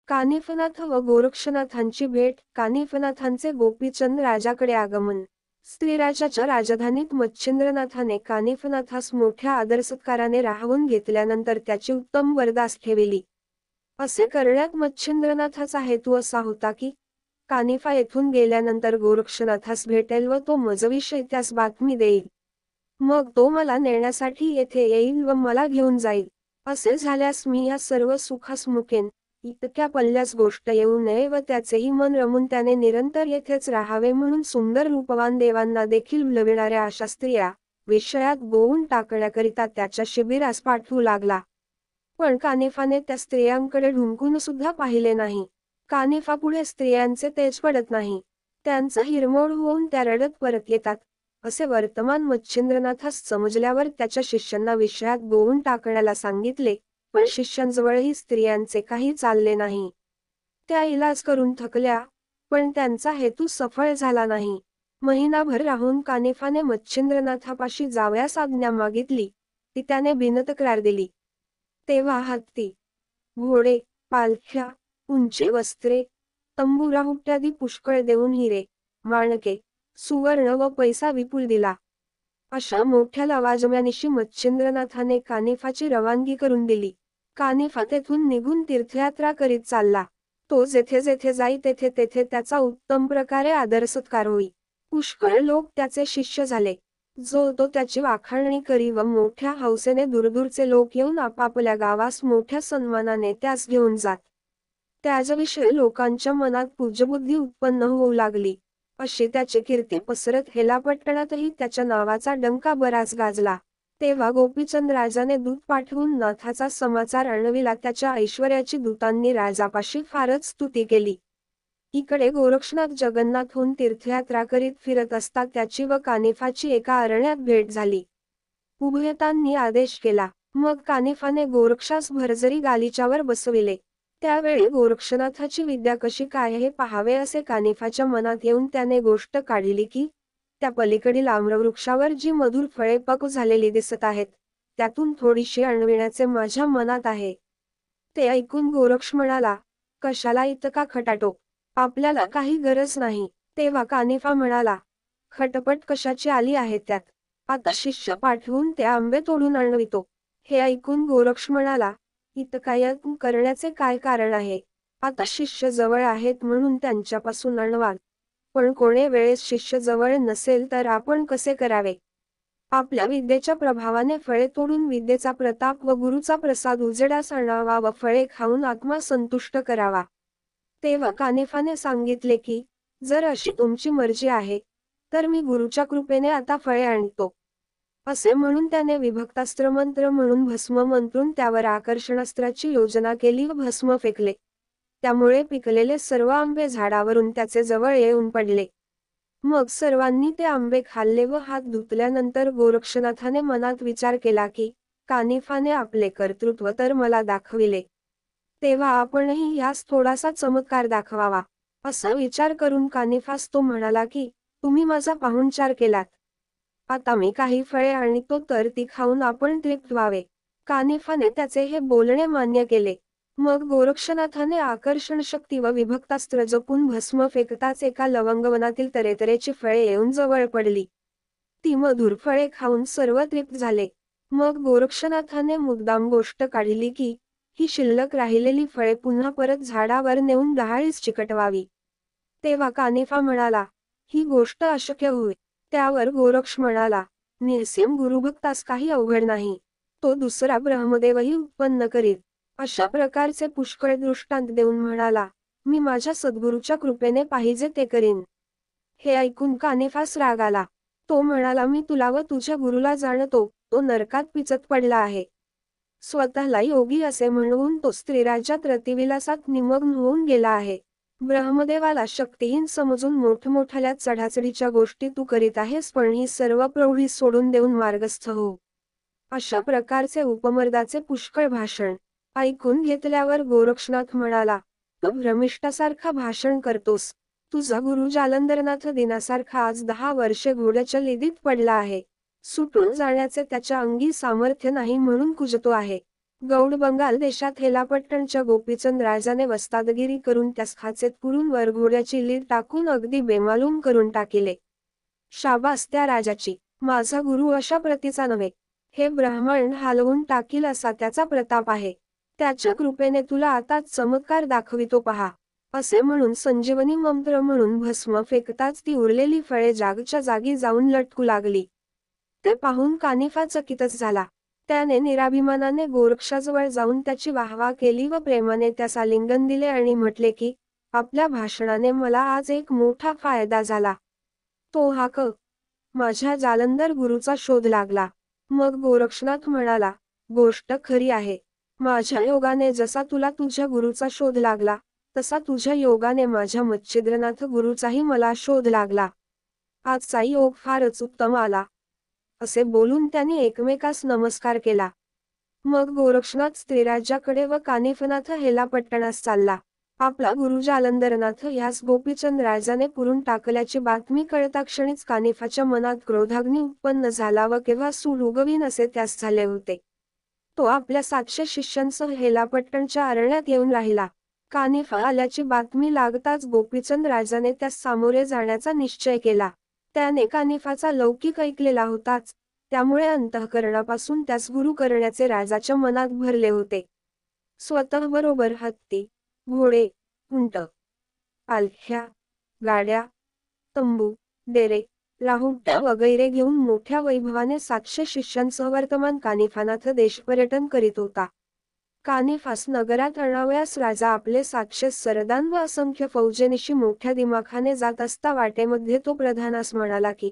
कानिफनाथ व गोरक्षनाथांची भेट. कानिफनाथांचे गोपीचंद राजाकडे आगमन. स्त्रीराजाच्या राजधानीत मच्छिंद्रनाथाने कानिफनाथास मोठ्या आदरसत्काराने राहवून घेतल्यानंतर त्याची उत्तम बरदास्त ठेविली. असे करण्यात मच्छिंद्रनाथाचा हेतू असा होता की कानिफा येथून गेल्यानंतर गोरक्षनाथास भेटेल व तो मजविषयी त्यास बातमी देईल. मग तो मला नेण्यासाठी येथे येईल व मला घेऊन जाईल. असे झाल्यास मी या सर्व सुखास मुकेन. इतक्या पल्ल्यास गोष्ट येऊ नये व त्याचेही मन रमून त्याने निरंतर येथेच राहावे म्हणून सुंदर रूपवान देवांना देखील भुलविणाऱ्या अशा स्त्रिया विषयात गोवून टाकण्याकरिता त्याच्या शिबिरास पाठवू लागला. पण कानिफाने त्या स्त्रियांकडे ढुंकून सुद्धा पाहिले नाही. कानिफापुढे स्त्रियांचे तेज पडत नाही. त्यांचा हिरमोड होऊन त्या रडत परत येतात. असे वर्तमान मच्छिंद्रनाथास समजल्यावर त्याच्या शिष्यांना विषयात गोवून टाकण्याला सांगितले, पण शिष्यांजवळही स्त्रियांचे काही चालले नाही. त्या इलाज करून थकल्या, पण त्यांचा हेतू सफळ झाला नाही. महिनाभर राहून कानिफाने मच्छिंद्रनाथापाशी जावयास आज्ञा मागितली. ती त्याने बिनतक्रार दिली. तेव्हा हत्ती, घोडे, पालख्या, उंची वस्त्रे, तंबुरा इत्यादी पुष्कळ देऊन हिरे, माणके, सुवर्ण व पैसा विपुल दिला. अशा मोठ्या लवाजम्यानिशी मच्छिंद्रनाथाने कानिफाची रवानगी करून दिली. कानिफा तेथून निघून तीर्थयात्रा करीत चालला. तो जेथे जेथे जाई तेथे तेथे त्याचा उत्तम प्रकारे आदरसत्कार होई. पुष्कळ लोक त्याचे शिष्य झाले. जो तो त्याची वाखाणणी करी व मोठ्या हौसेने दूरदूरचे लोक येऊन आपापल्या गावास मोठ्या सन्मानाने त्यास घेऊन जात. त्याच्याविषयी लोकांच्या मनात पूज्यबुद्धी उत्पन्न होऊ लागली. अशी त्याची कीर्ती पसरत हेलापट्टणातही त्याच्या नावाचा डंका बराच गाजला. तेव्हा गोपीचंद राजाने दूत पाठवून नाथाचा समाचार आणविला. त्याच्या ऐश्वर्याची दूतांनी राजापाशी फारच स्तुती केली. इकडे गोरक्षनाथ जगन्नाथहून तीर्थयात्रा करीत फिरत असता त्याची व कानिफाची एका अरण्यात भेट झाली. उभयतांनी आदेश केला. मग कानिफाने गोरक्षास भरजरी गालिच्यावर बसविले. त्यावेळी गोरक्षनाथाची विद्या कशी काय हे पाहावे असे कानिफाच्या मनात येऊन त्याने गोष्ट काढली की त्या पलीकडील आम्रवृक्षावर जी मधुर फळे पक्व झालेली दिसत आहेत, त्यातून थोडीशी आणविण्याचे माझ्या मनात आहे. ते ऐकून गोरक्ष म्हणाला, कशाला इतका खटाटोप? आपल्याला काही गरज नाही. तेव्हा कानिफा म्हणाला, खटपट कशाची आली आहे त्यात? आता शिष्य पाठवून ते आंबे तोडून आणवितो. हे ऐकून गोरक्ष म्हणाला, इतका यत्न करण्याचे काय कारण आहे? आता शिष्य जवळ आहेत म्हणून त्यांच्यापासून आणवाल. पण कोणे वेळेस शिष्य जवळ नसेल तर आपण कसे करावे? आपल्या विद्येच्या प्रभावाने फळे तोडून विद्येचा प्रताप व गुरुचा प्रसाद उजेडास आणावा व फळे खाऊन आत्मा संतुष्ट करावा. तेव्हा कानिफाने सांगितले की, जर अशी तुमची मर्जी आहे, तर मी गुरुच्या कृपेने आता फळे आणतो. असे म्हणून त्याने विभक्तास्त्र मंत्र म्हणून भस्म मंत्रून त्यावर आकर्षणास्त्राची योजना केली व भस्म फेकले. त्यामुळे पिकलेले सर्व आंबे झाडावरून त्याचे जवळ येऊन पडले. मग सर्वांनी ते आंबे खाल्ले व हात धुतल्यानंतर गोरक्षनाथाने मनात विचार केला की, कानिफाने आपले कर्तृत्व तर मला दाखविले, तेव्हा आपणही यास थोडासा चमत्कार दाखवावा. असा विचार करून कानिफास तो म्हणाला की, तुम्ही माझा पाहुणचार केलात. आता मी काही फळे आणतो तर ती खाऊन आपण तृप्त व्हावे. कानिफाने त्याचे हे बोलणे मान्य केले. मग गोरक्षनाथाने आकर्षण शक्ती व विभक्तास्त्र जपून भस्म फेकताच एका लवंगवनातील तऱ्हेतऱ्हेची फळे येऊन जवळ पडली. ती मधुर फळे खाऊन सर्व तृप्त झाले. मग गोरक्षनाथाने मुद्दाम गोष्ट काढली की, ही शिल्लक राहिलेली फळे पुन्हा परत झाडावर नेऊन डहाळीस चिकटवावी. तेव्हा कानिफा म्हणाला, ही गोष्ट अशक्य होय. त्यावर गोरक्ष म्हणाला, निःसीम गुरुभक्तास काही अवघड नाही. तो दुसरा ब्रह्मदेवही उत्पन्न करीत. अशा प्रकारचे पुष्कळ दृष्टांत देऊन म्हणाला, मी माझ्या सद्गुरूच्या कृपेने पाहिजे ते करीन. हे ऐकून कानिफास राग आला. तो म्हणाला, मी तुला व तुझ्या गुरुला जाणतो, तो नरकात पिचत पडला आहे. स्वतःला योगी असे म्हणून तो स्त्रीराज्यात रतिविलासात निमग्न होऊन गेला आहे. ब्रह्मदेवाला शक्तिहीन समजून मोठमोठ्या चढाचढीच्या गोष्टी तू करीत आहेस, पण ही सर्व प्रौढी सोडून देऊन मार्गस्थ हो. अशा प्रकारचे उपमर्दाचे पुष्कळ भाषण ऐकून घेतल्यावर गोरक्षनाथ म्हणाला, तू भ्रमिष्ठासारखा भाषण करतोस. तुझा गुरु जालंधरनाथ दिनासारखा आज 10 वर्षे घोड्याच्या लिदीत पडला आहे. सुटून जाण्याचे त्याच्या अंगी सामर्थ्य नाही म्हणून कुजतो आहे. गौड बंगाल देशात हेलापट्टणच्या गोपीचंद राजाने वस्तादगिरी करून त्यास खाचेत पुरून वर घोड्याची लीड टाकून अगदी बेमालूम करून टाकिले. शाबास त्या राजाची. माझा गुरु अशा प्रतीचा नव्हे. हे ब्राह्मण हलवून टाकील असा त्याचा प्रताप आहे. त्याच्या कृपेने तुला आता चमत्कार दाखवितो पहा. असे म्हणून संजीवनी मंत्र म्हणून भस्म फेकताच ती उरलेली फळे जागच्या जागी जाऊन लटकू लागली. ते पाहून कानिफा चकितच झाला. त्याने निराभिमानाने गोरक्षाजवळ जाऊन त्याची वाहवा केली व प्रेमाने त्यास आलिंगन दिले आणि म्हटले की, आपल्या भाषणाने मला आज एक मोठा फायदा झाला. तो हा क. माझ्या जालंधर गुरुचा शोध लागला. मग गोरक्षनाथ म्हणाला, गोष्ट खरी आहे. माझ्या योगाने जसा तुला तुझ्या गुरुचा शोध लागला, तसा तुझ्या योगाने माझ्या मच्छिंद्रनाथ गुरुचाही मला शोध लागला. आजचा योग फारच उत्तम आला. असे बोलून त्यांनी एकमेकास नमस्कार केला. मग गोरक्षनाथ स्त्रीराजाकडे व कानिफनाथ हेलापट्टणास चालला. आपला गुरु जालंधरनाथ ह्यास गोपीचंद राजाने पुरून टाकल्याची बातमी कळताक्षणीच कानिफाच्या मनात क्रोधाग्नी उत्पन्न झाला व केव्हा सूड उगवीन असे त्यास झाले होते. तो आपल्या 700 शिष्यांसह हेलापट्टणच्या अरण्यात येऊन राहिला. कानिफा आल्याची बातमी लागताच गोपीचंद राजाने त्यास सामोरे जाण्याचा निश्चय केला. त्याने कानिफाचा लौकिक ऐकलेला होताच, त्यामुळे अंतःकरणापासून त्यास गुरु करण्याचे राजाच्या मनात भरले होते. स्वतःबरोबर हत्ती, घोडे, उंट, पालख्या, गाड्या, तंबू, डेरे, राहुट्या वगैरे घेऊन मोठ्या वैभवाने 700 शिष्यांसह वर्तमान कानिफानाथ देशपर्यटन करीत होता. कानिफास नगरात आणावयास राजा आपले 700 सरदार व असंख्य फौजेनिशी मोठ्या दिमाखाने जात असता वाटेमध्ये तो प्रधानास म्हणाला की,